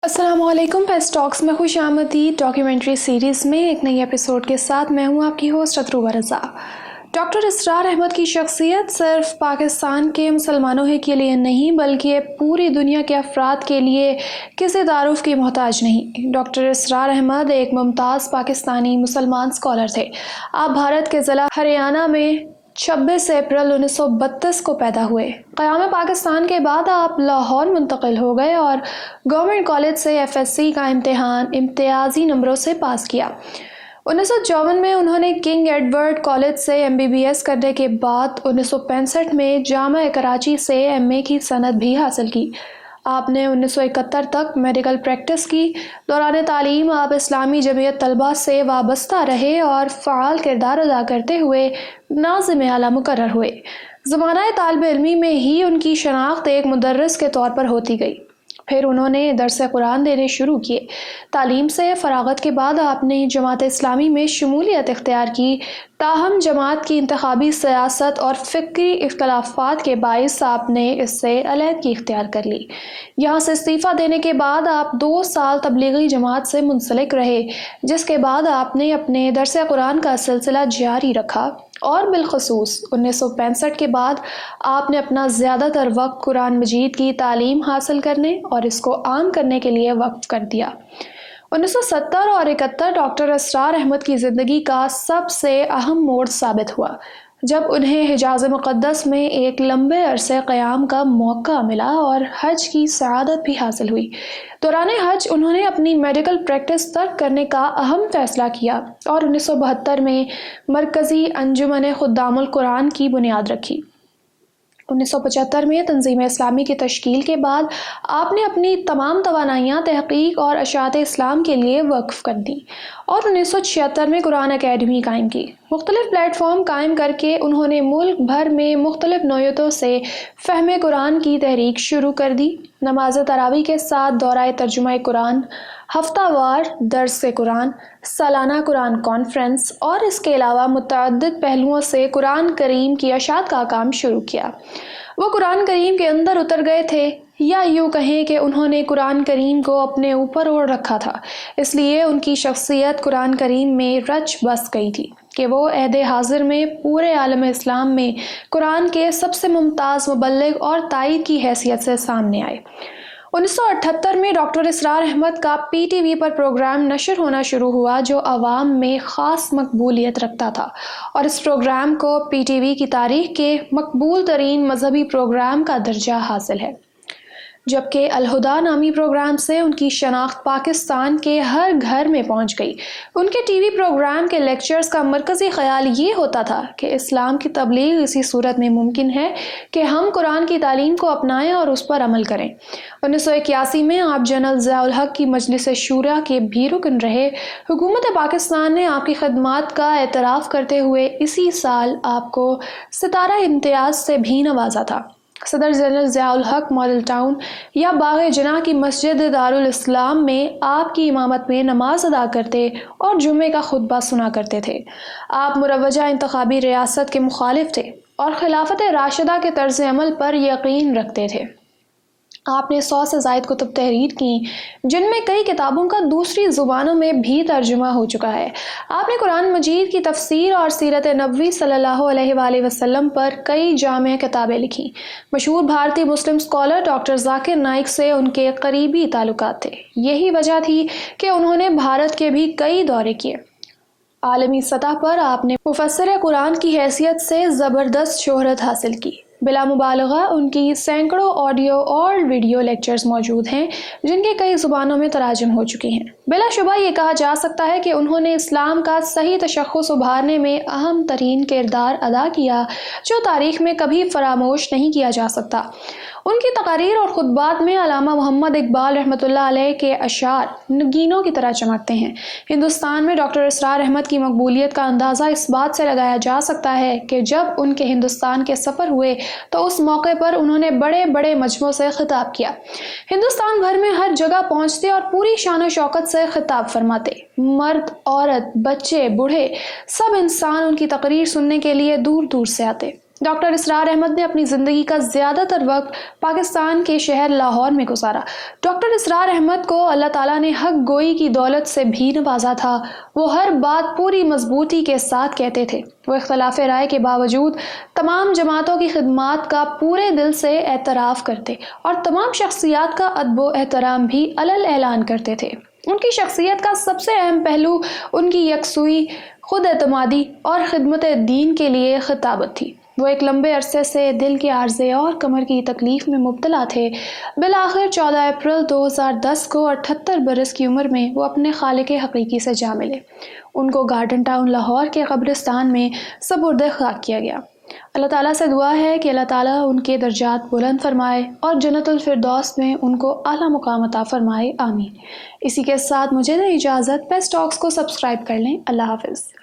السلام علیکم، پیس ٹاکس میں خوش آمدید۔ ڈاکیومنٹری سیریز میں ایک نئی ایپیسوڈ کے ساتھ میں ہوں آپ کی ہوسٹ اطروبہ رضا۔ ڈاکٹر اسرار احمد کی شخصیت صرف پاکستان کے مسلمانوں ہی کے لیے نہیں بلکہ پوری دنیا کے افراد کے لیے کسی تعارف کی محتاج نہیں۔ ڈاکٹر اسرار احمد ایک ممتاز پاکستانی مسلمان اسکالر تھے۔ آپ بھارت کے ضلع ہریانہ میں 26 اپریل 1932 کو پیدا ہوئے۔ قیام پاکستان کے بعد آپ لاہور منتقل ہو گئے اور گورنمنٹ کالج سے FSc کا امتحان امتیازی نمبروں سے پاس کیا۔ 1954 میں انہوں نے کنگ ایڈورڈ کالج سے MBBS کرنے کے بعد 1965 میں جامعہ کراچی سے MA کی سند بھی حاصل کی۔ آپ نے 1971 تک میڈیکل پریکٹس کی۔ دوران تعلیم آپ اسلامی جمعیت طلبہ سے وابستہ رہے اور فعال کردار ادا کرتے ہوئے ناظم اعلیٰ مقرر ہوئے۔ زمانہ طالب علمی میں ہی ان کی شناخت ایک مدرس کے طور پر ہوتی گئی۔ پھر انہوں نے درس قرآن دینے شروع کیے۔ تعلیم سے فراغت کے بعد آپ نے جماعت اسلامی میں شمولیت اختیار کی، تاہم جماعت کی انتخابی سیاست اور فکری اختلافات کے باعث آپ نے اس سے علیحدگی اختیار کر لی۔ یہاں سے استعفیٰ دینے کے بعد آپ 2 سال تبلیغی جماعت سے منسلک رہے، جس کے بعد آپ نے اپنے درس قرآن کا سلسلہ جاری رکھا اور بالخصوص 1965 کے بعد آپ نے اپنا زیادہ تر وقت قرآن مجید کی تعلیم حاصل کرنے اور اس کو عام کرنے کے لیے وقف کر دیا۔ 1970 اور 71 ڈاکٹر اسرار احمد کی زندگی کا سب سے اہم موڑ ثابت ہوا جب انہیں حجاز مقدس میں ایک لمبے عرصے قیام کا موقع ملا اور حج کی سعادت بھی حاصل ہوئی۔ دوران حج انہوں نے اپنی میڈیکل پریکٹس ترک کرنے کا اہم فیصلہ کیا اور 1972 میں مرکزی انجمن خدام القرآن کی بنیاد رکھی۔ 1975 میں تنظیم اسلامی کی تشکیل کے بعد آپ نے اپنی تمام توانائیاں تحقیق اور اشاعت اسلام کے لیے وقف کر دیں اور 1976 میں قرآن اکیڈمی قائم کی۔ مختلف پلیٹ فارم قائم کر کے انہوں نے ملک بھر میں مختلف نوعیتوں سے فہم قرآن کی تحریک شروع کر دی۔ نماز تراویح کے ساتھ دورہ ترجمہ قرآن، ہفتہ وار درس قرآن، سالانہ قرآن کانفرنس اور اس کے علاوہ متعدد پہلوؤں سے قرآن کریم کی اشاعت کا کام شروع کیا۔ وہ قرآن کریم کے اندر اتر گئے تھے، یا یوں کہیں کہ انہوں نے قرآن کریم کو اپنے اوپر اوڑھ رکھا تھا، اس لیے ان کی شخصیت قرآن کریم میں رچ بس گئی تھی کہ وہ عہد حاضر میں پورے عالم اسلام میں قرآن کے سب سے ممتاز مبلغ اور تائید کی حیثیت سے سامنے آئے۔ 1978 میں ڈاکٹر اسرار احمد کا PTV پر پروگرام نشر ہونا شروع ہوا جو عوام میں خاص مقبولیت رکھتا تھا، اور اس پروگرام کو PTV کی تاریخ کے مقبول ترین مذہبی پروگرام کا درجہ حاصل ہے، جبکہ الہدیٰ نامی پروگرام سے ان کی شناخت پاکستان کے ہر گھر میں پہنچ گئی۔ ان کے ٹی وی پروگرام کے لیکچرز کا مرکزی خیال یہ ہوتا تھا کہ اسلام کی تبلیغ اسی صورت میں ممکن ہے کہ ہم قرآن کی تعلیم کو اپنائیں اور اس پر عمل کریں۔ 1981 میں آپ جنرل ضیاء الحق کی مجلس شورا کے بھی رکن رہے۔ حکومت پاکستان نے آپ کی خدمات کا اعتراف کرتے ہوئے اسی سال آپ کو ستارہ امتیاز سے بھی نوازا تھا۔ صدر جنرل ضیاء الحق ماڈل ٹاؤن یا باغ جناح کی مسجد دارالاسلام میں آپ کی امامت میں نماز ادا کرتے اور جمعے کا خطبہ سنا کرتے تھے۔ آپ مروجہ انتخابی ریاست کے مخالف تھے اور خلافت راشدہ کے طرز عمل پر یقین رکھتے تھے۔ آپ نے 100 سے زائد کتب تحریر کی، جن میں کئی کتابوں کا دوسری زبانوں میں بھی ترجمہ ہو چکا ہے۔ آپ نے قرآن مجید کی تفسیر اور سیرت نبوی صلی اللہ علیہ وآلہ وسلم پر کئی جامع کتابیں لکھیں۔ مشہور بھارتی مسلم اسکالر ڈاکٹر ذاکر نائک سے ان کے قریبی تعلقات تھے، یہی وجہ تھی کہ انہوں نے بھارت کے بھی کئی دورے کیے۔ عالمی سطح پر آپ نے مفسر قرآن کی حیثیت سے زبردست شہرت حاصل کی۔ بلا مبالغہ ان کی سینکڑوں آڈیو اور ویڈیو لیکچرز موجود ہیں جن کے کئی زبانوں میں تراجم ہو چکے ہیں۔ بلا شبہ یہ کہا جا سکتا ہے کہ انہوں نے اسلام کا صحیح تشخص ابھارنے میں اہم ترین کردار ادا کیا جو تاریخ میں کبھی فراموش نہیں کیا جا سکتا۔ ان کی تقاریر اور خطبات میں علامہ محمد اقبال رحمۃ اللہ علیہ کے اشعار نگینوں کی طرح چمکتے ہیں۔ ہندوستان میں ڈاکٹر اسرار احمد کی مقبولیت کا اندازہ اس بات سے لگایا جا سکتا ہے کہ جب ان کے ہندوستان کے سفر ہوئے تو اس موقع پر انہوں نے بڑے بڑے مجمعوں سے خطاب کیا۔ ہندوستان بھر میں ہر جگہ پہنچتے اور پوری شان و شوکت سے خطاب فرماتے۔ مرد، عورت، بچے، بوڑھے، سب انسان ان کی تقریر سننے کے لیے دور دور سے آتے۔ ڈاکٹر اسرار احمد نے اپنی زندگی کا زیادہ تر وقت پاکستان کے شہر لاہور میں گزارا۔ ڈاکٹر اسرار احمد کو اللہ تعالیٰ نے حق گوئی کی دولت سے بھی نوازا تھا۔ وہ ہر بات پوری مضبوطی کے ساتھ کہتے تھے۔ وہ اختلاف رائے کے باوجود تمام جماعتوں کی خدمات کا پورے دل سے اعتراف کرتے اور تمام شخصیات کا ادب و احترام بھی علل اعلان کرتے تھے۔ ان کی شخصیت کا سب سے اہم پہلو ان کی یکسوئی، خود اعتمادی اور خدمت دین کے لیے خطابت تھی۔ وہ ایک لمبے عرصے سے دل کے عارضے اور کمر کی تکلیف میں مبتلا تھے۔ بالآخر 14 اپریل 2010 کو 78 برس کی عمر میں وہ اپنے خالق حقیقی سے جا ملے۔ ان کو گارڈن ٹاؤن لاہور کے قبرستان میں سپرد خاک کیا گیا۔ اللہ تعالیٰ سے دعا ہے کہ اللہ تعالیٰ ان کے درجات بلند فرمائے اور جنت الفردوس میں ان کو اعلیٰ مقام عطا فرمائے، آمین۔ اسی کے ساتھ مجھے دیں اجازت، پیس ٹاکس کو سبسکرائب کر لیں۔ اللہ حافظ۔